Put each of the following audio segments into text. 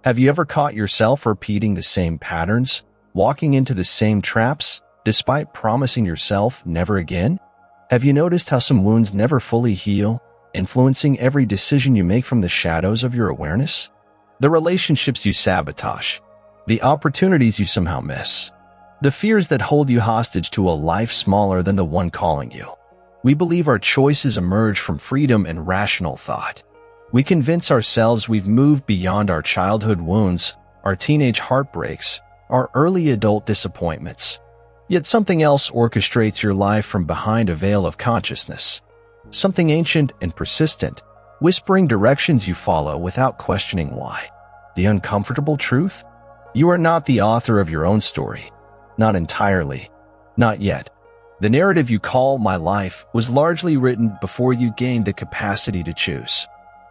Have you ever caught yourself repeating the same patterns, walking into the same traps, despite promising yourself never again? Have you noticed how some wounds never fully heal, influencing every decision you make from the shadows of your awareness? The relationships you sabotage, the opportunities you somehow miss, the fears that hold you hostage to a life smaller than the one calling you. We believe our choices emerge from freedom and rational thought. We convince ourselves we've moved beyond our childhood wounds, our teenage heartbreaks, our early adult disappointments. Yet something else orchestrates your life from behind a veil of consciousness. Something ancient and persistent, whispering directions you follow without questioning why. The uncomfortable truth? You are not the author of your own story. Not entirely. Not yet. The narrative you call My Life was largely written before you gained the capacity to choose.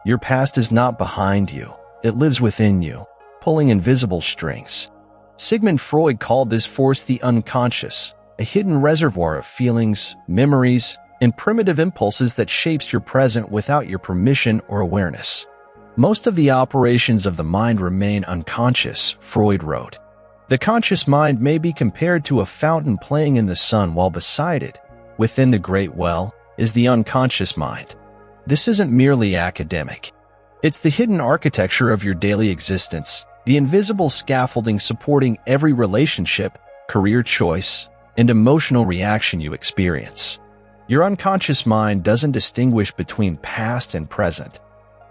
Your past is not behind you. It lives within you, pulling invisible strings. Sigmund Freud called this force the unconscious, a hidden reservoir of feelings, memories, and primitive impulses that shapes your present without your permission or awareness. Most of the operations of the mind remain unconscious, Freud wrote. The conscious mind may be compared to a fountain playing in the sun while beside it, within the great well, is the unconscious mind. This isn't merely academic. It's the hidden architecture of your daily existence, the invisible scaffolding supporting every relationship, career choice, and emotional reaction you experience. Your unconscious mind doesn't distinguish between past and present.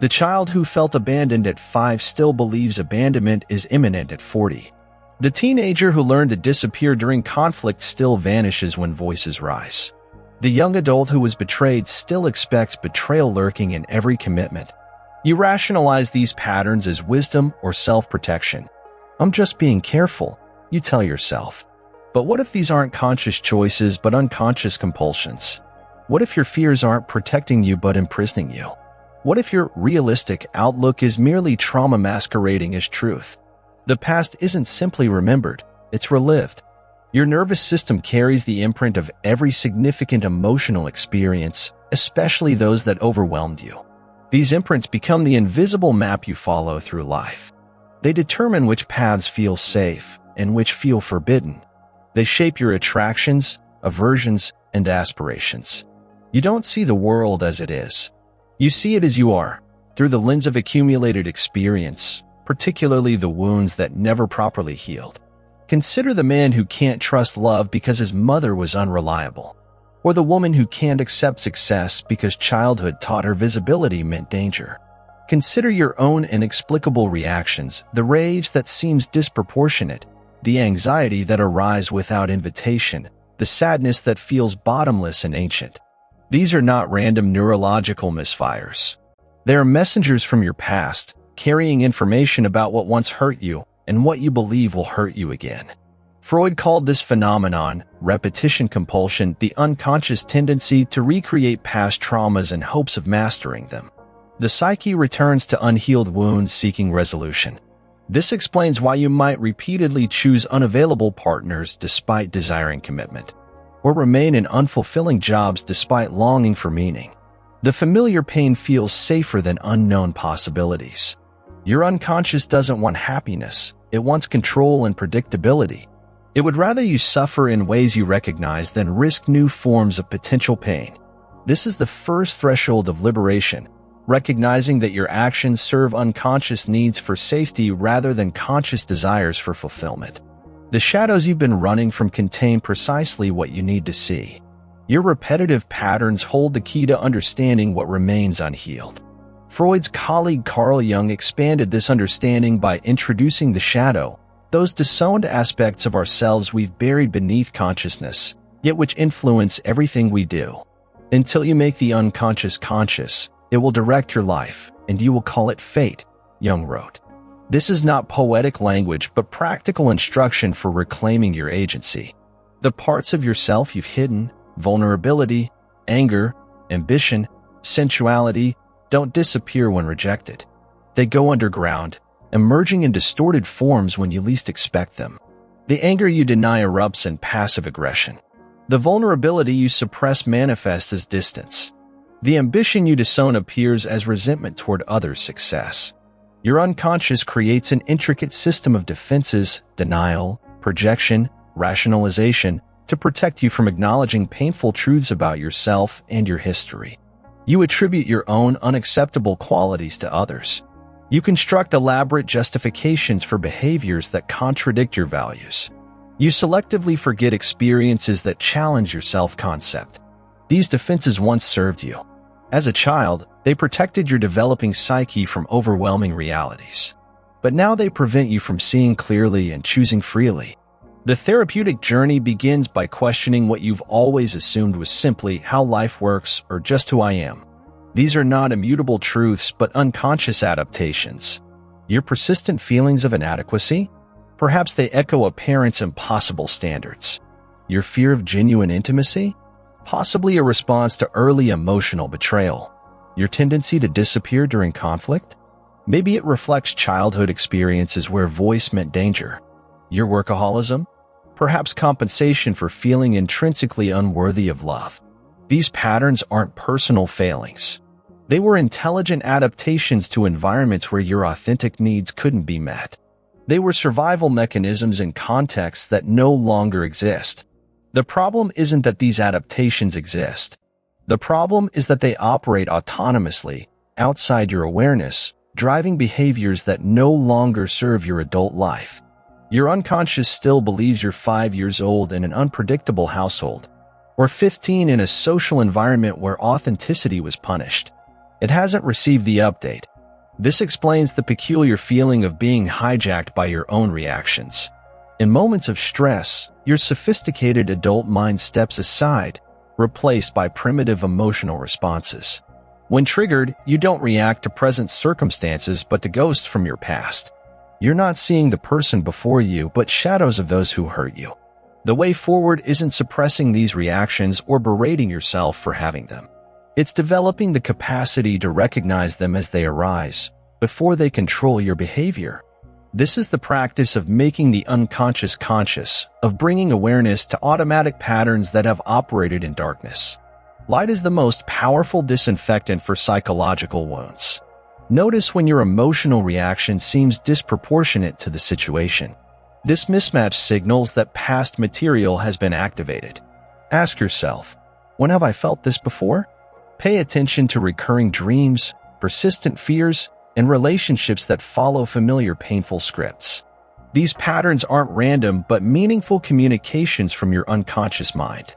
The child who felt abandoned at 5 still believes abandonment is imminent at 40. The teenager who learned to disappear during conflict still vanishes when voices rise. The young adult who was betrayed still expects betrayal lurking in every commitment. You rationalize these patterns as wisdom or self-protection. I'm just being careful, you tell yourself. But what if these aren't conscious choices but unconscious compulsions? What if your fears aren't protecting you but imprisoning you? What if your realistic outlook is merely trauma masquerading as truth? The past isn't simply remembered, it's relived. Your nervous system carries the imprint of every significant emotional experience, especially those that overwhelmed you. These imprints become the invisible map you follow through life. They determine which paths feel safe and which feel forbidden. They shape your attractions, aversions, and aspirations. You don't see the world as it is. You see it as you are, through the lens of accumulated experience, particularly the wounds that never properly healed. Consider the man who can't trust love because his mother was unreliable, or the woman who can't accept success because childhood taught her visibility meant danger. Consider your own inexplicable reactions, the rage that seems disproportionate, the anxiety that arises without invitation, the sadness that feels bottomless and ancient. These are not random neurological misfires. They are messengers from your past, carrying information about what once hurt you and what you believe will hurt you again. Freud called this phenomenon, repetition compulsion, the unconscious tendency to recreate past traumas in hopes of mastering them. The psyche returns to unhealed wounds seeking resolution. This explains why you might repeatedly choose unavailable partners despite desiring commitment, or remain in unfulfilling jobs despite longing for meaning. The familiar pain feels safer than unknown possibilities. Your unconscious doesn't want happiness, it wants control and predictability. It would rather you suffer in ways you recognize than risk new forms of potential pain. This is the first threshold of liberation, recognizing that your actions serve unconscious needs for safety rather than conscious desires for fulfillment. The shadows you've been running from contain precisely what you need to see. Your repetitive patterns hold the key to understanding what remains unhealed. Freud's colleague Carl Jung expanded this understanding by introducing the shadow, those disowned aspects of ourselves we've buried beneath consciousness, yet which influence everything we do. Until you make the unconscious conscious, it will direct your life, and you will call it fate, Jung wrote. This is not poetic language but practical instruction for reclaiming your agency. The parts of yourself you've hidden, vulnerability, anger, ambition, sensuality, don't disappear when rejected. They go underground, emerging in distorted forms when you least expect them. The anger you deny erupts in passive aggression. The vulnerability you suppress manifests as distance. The ambition you disown appears as resentment toward others' success. Your unconscious creates an intricate system of defenses, denial, projection, rationalization, to protect you from acknowledging painful truths about yourself and your history. You attribute your own unacceptable qualities to others. You construct elaborate justifications for behaviors that contradict your values. You selectively forget experiences that challenge your self-concept. These defenses once served you. As a child, they protected your developing psyche from overwhelming realities. But now they prevent you from seeing clearly and choosing freely. The therapeutic journey begins by questioning what you've always assumed was simply how life works or just who I am. These are not immutable truths but unconscious adaptations. Your persistent feelings of inadequacy? Perhaps they echo a parent's impossible standards. Your fear of genuine intimacy? Possibly a response to early emotional betrayal. Your tendency to disappear during conflict? Maybe it reflects childhood experiences where voice meant danger. Your workaholism? Perhaps compensation for feeling intrinsically unworthy of love. These patterns aren't personal failings. They were intelligent adaptations to environments where your authentic needs couldn't be met. They were survival mechanisms in contexts that no longer exist. The problem isn't that these adaptations exist. The problem is that they operate autonomously, outside your awareness, driving behaviors that no longer serve your adult life. Your unconscious still believes you're 5 years old in an unpredictable household, or 15 in a social environment where authenticity was punished. It hasn't received the update. This explains the peculiar feeling of being hijacked by your own reactions. In moments of stress, your sophisticated adult mind steps aside, replaced by primitive emotional responses. When triggered, you don't react to present circumstances but to ghosts from your past. You're not seeing the person before you but shadows of those who hurt you. The way forward isn't suppressing these reactions or berating yourself for having them. It's developing the capacity to recognize them as they arise, before they control your behavior. This is the practice of making the unconscious conscious, of bringing awareness to automatic patterns that have operated in darkness. Light is the most powerful disinfectant for psychological wounds. Notice when your emotional reaction seems disproportionate to the situation. This mismatch signals that past material has been activated. Ask yourself, when have I felt this before? Pay attention to recurring dreams, persistent fears, and relationships that follow familiar painful scripts. These patterns aren't random but meaningful communications from your unconscious mind.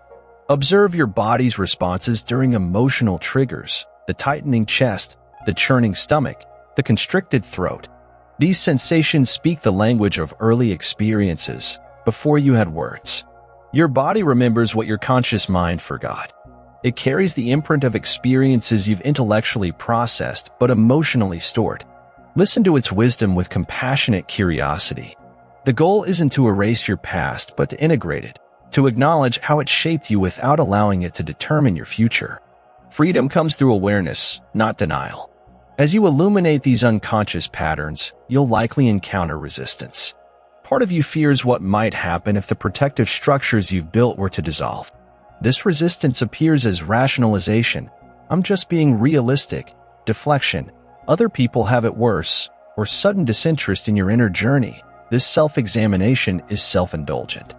Observe your body's responses during emotional triggers, the tightening chest, the churning stomach, the constricted throat. These sensations speak the language of early experiences, before you had words. Your body remembers what your conscious mind forgot. It carries the imprint of experiences you've intellectually processed but emotionally stored. Listen to its wisdom with compassionate curiosity. The goal isn't to erase your past but to integrate it, to acknowledge how it shaped you without allowing it to determine your future. Freedom comes through awareness, not denial. As you illuminate these unconscious patterns, you'll likely encounter resistance. Part of you fears what might happen if the protective structures you've built were to dissolve. This resistance appears as rationalization. I'm just being realistic, deflection. Other people have it worse, or sudden disinterest in your inner journey. This self-examination is self-indulgent.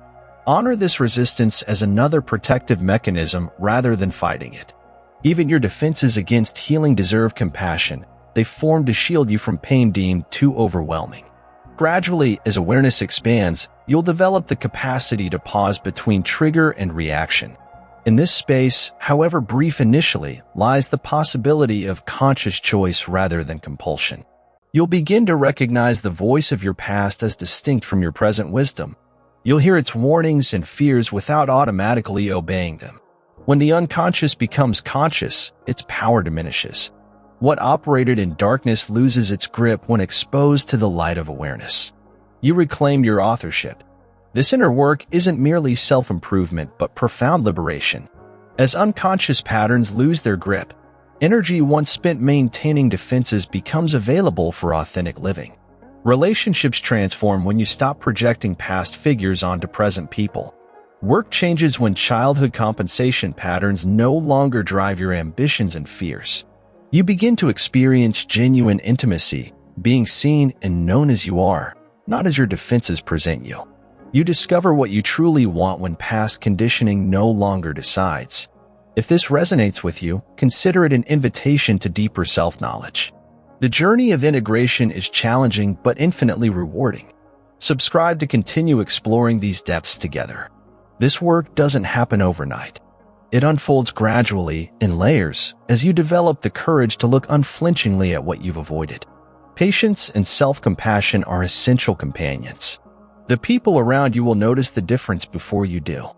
Honor this resistance as another protective mechanism rather than fighting it. Even your defenses against healing deserve compassion. They form to shield you from pain deemed too overwhelming. Gradually, as awareness expands, you'll develop the capacity to pause between trigger and reaction. In this space, however brief initially, lies the possibility of conscious choice rather than compulsion. You'll begin to recognize the voice of your past as distinct from your present wisdom. You'll hear its warnings and fears without automatically obeying them. When the unconscious becomes conscious, its power diminishes. What operated in darkness loses its grip when exposed to the light of awareness. You reclaim your authorship. This inner work isn't merely self-improvement but profound liberation. As unconscious patterns lose their grip, energy once spent maintaining defenses becomes available for authentic living. Relationships transform when you stop projecting past figures onto present people. Work changes when childhood compensation patterns no longer drive your ambitions and fears. You begin to experience genuine intimacy, being seen and known as you are, not as your defenses present you. You discover what you truly want when past conditioning no longer decides. If this resonates with you, consider it an invitation to deeper self-knowledge. The journey of integration is challenging but infinitely rewarding. Subscribe to continue exploring these depths together. This work doesn't happen overnight. It unfolds gradually, in layers, as you develop the courage to look unflinchingly at what you've avoided. Patience and self-compassion are essential companions. The people around you will notice the difference before you do.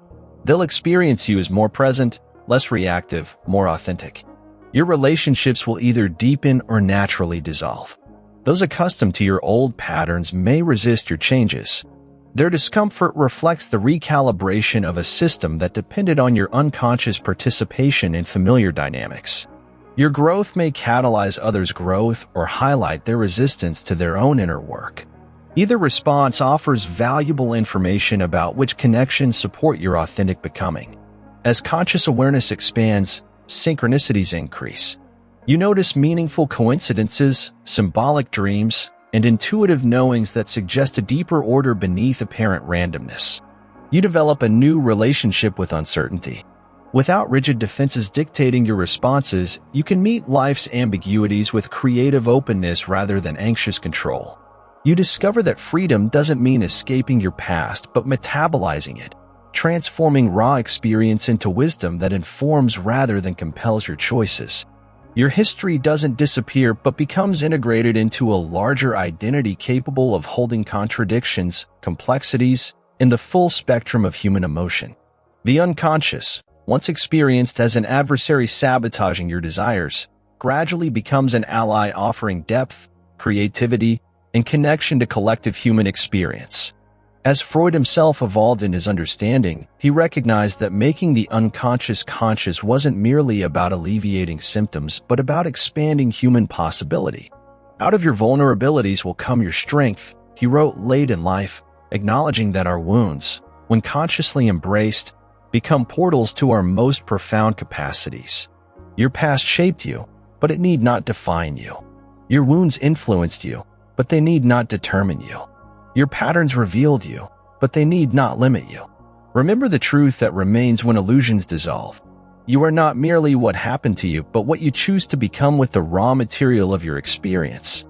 They'll experience you as more present, less reactive, more authentic. Your relationships will either deepen or naturally dissolve. Those accustomed to your old patterns may resist your changes. Their discomfort reflects the recalibration of a system that depended on your unconscious participation in familiar dynamics. Your growth may catalyze others' growth or highlight their resistance to their own inner work. Either response offers valuable information about which connections support your authentic becoming. As conscious awareness expands, synchronicities increase. You notice meaningful coincidences, symbolic dreams, and intuitive knowings that suggest a deeper order beneath apparent randomness. You develop a new relationship with uncertainty. Without rigid defenses dictating your responses, you can meet life's ambiguities with creative openness rather than anxious control. You discover that freedom doesn't mean escaping your past, but metabolizing it, transforming raw experience into wisdom that informs rather than compels your choices. Your history doesn't disappear but becomes integrated into a larger identity capable of holding contradictions, complexities, and the full spectrum of human emotion. The unconscious, once experienced as an adversary sabotaging your desires, gradually becomes an ally offering depth, creativity, and connection to collective human experience. As Freud himself evolved in his understanding, he recognized that making the unconscious conscious wasn't merely about alleviating symptoms, but about expanding human possibility. Out of your vulnerabilities will come your strength, he wrote late in life, acknowledging that our wounds, when consciously embraced, become portals to our most profound capacities. Your past shaped you, but it need not define you. Your wounds influenced you, but they need not determine you. Your patterns revealed you, but they need not limit you. Remember the truth that remains when illusions dissolve. You are not merely what happened to you, but what you choose to become with the raw material of your experience.